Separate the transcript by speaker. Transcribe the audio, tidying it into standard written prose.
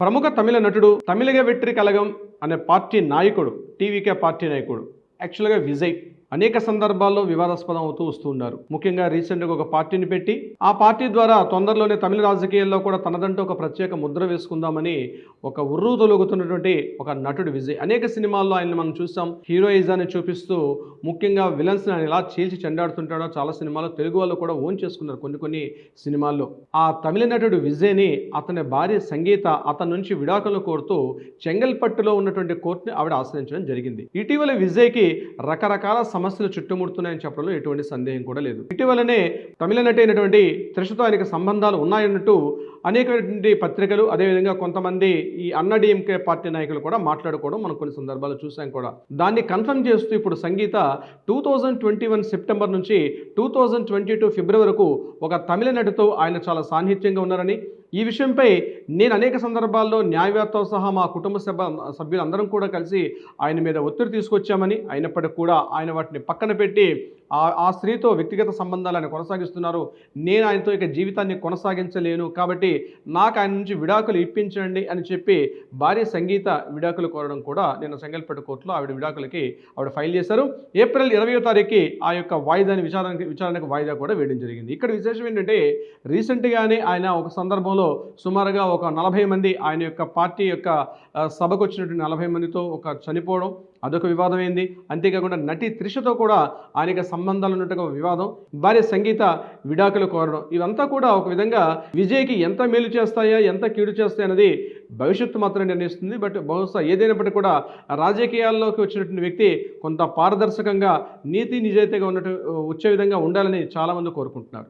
Speaker 1: ప్రముఖ తమిళ నటుడు తమిళగ వెట్రి కలగం అనే పార్టీ నాయకుడు టీవీకే పార్టీ నాయకుడు యాక్చువల్గా విజయ్ అనేక సందర్భాల్లో వివాదాస్పదం అవుతూ వస్తూ ఉన్నారు. ముఖ్యంగా రీసెంట్గా ఒక పార్టీని పెట్టి ఆ పార్టీ ద్వారా తొందరలోనే తమిళ రాజకీయాల్లో కూడా తనదంటూ ఒక ప్రత్యేక ముద్ర వేసుకుందామని ఒక ఉర్రూ తొలుగుతున్నటువంటి ఒక నటుడు విజయ్. అనేక సినిమాల్లో ఆయన మనం చూసాం. హీరోయిజాన్ని చూపిస్తూ ముఖ్యంగా విలన్స్ని ఆయన ఎలా చీల్చి చెండాడుతుంటాడో చాలా సినిమాల్లో తెలుగు వాళ్ళు కూడా ఓన్ చేసుకున్నారు కొన్ని సినిమాల్లో. ఆ తమిళ నటుడు విజయ్ని అతని భార్య సంగీత అతని నుంచి విడాకులు కోరుతూ చెంగల్పట్టులో ఉన్నటువంటి కోర్టుని ఆవిడ ఆశ్రయించడం జరిగింది. ఇటీవల విజయ్కి రకరకాల సమస్యలు చుట్టుముడుతున్నాయని చెప్పడంలో ఎటువంటి సందేహం కూడా లేదు. ఇటీవలనే తమిళ నటి అయినటువంటి త్రిషతో ఆయనకు సంబంధాలు ఉన్నాయన్నట్టు అనేకటువంటి పత్రికలు, అదేవిధంగా కొంతమంది ఈ అన్నాడీఎంకే పార్టీ నాయకులు కూడా మాట్లాడుకోవడం మనం కొన్ని సందర్భాలు చూసాం కూడా. దాన్ని కన్ఫర్మ్ చేస్తూ ఇప్పుడు సంగీత 2021 సెప్టెంబర్ నుంచి 2022 ఫిబ్రవరి వరకు ఒక తమిళ నటితో ఆయన చాలా సాన్నిహిత్యంగా ఉన్నారని, ఈ విషయంపై నేను అనేక సందర్భాల్లో న్యాయవేత్తతో సహా మా కుటుంబ సభ్యులందరం కూడా కలిసి ఆయన మీద ఒత్తిడి తీసుకొచ్చామని, అయినప్పటికీ కూడా ఆయన వాటిని పక్కన పెట్టి ఆ స్త్రీతో వ్యక్తిగత సంబంధాలు ఆయన కొనసాగిస్తున్నారు. నేను ఆయనతో ఇక జీవితాన్ని కొనసాగించలేను, కాబట్టి నాకు ఆయన నుంచి విడాకులు ఇప్పించండి అని చెప్పి భార్య సంగీత విడాకులు కోరడం కూడా నిన్న చెంగల్పట్టు కోర్టులో ఆవిడ ఫైల్ చేశారు. ఏప్రిల్ 20వ తారీఖుకి ఆ యొక్క వాయిదాని విచారణకు వాయిదా కూడా వేయడం జరిగింది. ఇక్కడ విశేషం ఏంటంటే రీసెంట్గానే ఆయన ఒక సందర్భంలో సుమారుగా ఒక 40 మంది ఆయన యొక్క పార్టీ యొక్క సభకు వచ్చినటువంటి 40 మందితో ఒక చనిపోవడం, అదొక వివాదమైంది. అంతేకాకుండా నటి త్రిషతో కూడా ఆయనకి సంబంధాలు ఉన్నట్టుగా వివాదం, భార్య సంగీత విడాకులు కోరడం, ఇవంతా కూడా ఒక విధంగా విజయ్కి ఎంత మేలు చేస్తాయా ఎంత కీడు చేస్తాయి అనేది భవిష్యత్తు మాత్రం నిర్ణయిస్తుంది. బట్ బహుశా ఏదైనప్పటికీ కూడా రాజకీయాల్లోకి వచ్చినటువంటి వ్యక్తి కొంత పారదర్శకంగా నీతి నిజాయితీగా ఉన్నట్టు వచ్చే విధంగా ఉండాలని చాలామంది కోరుకుంటున్నారు.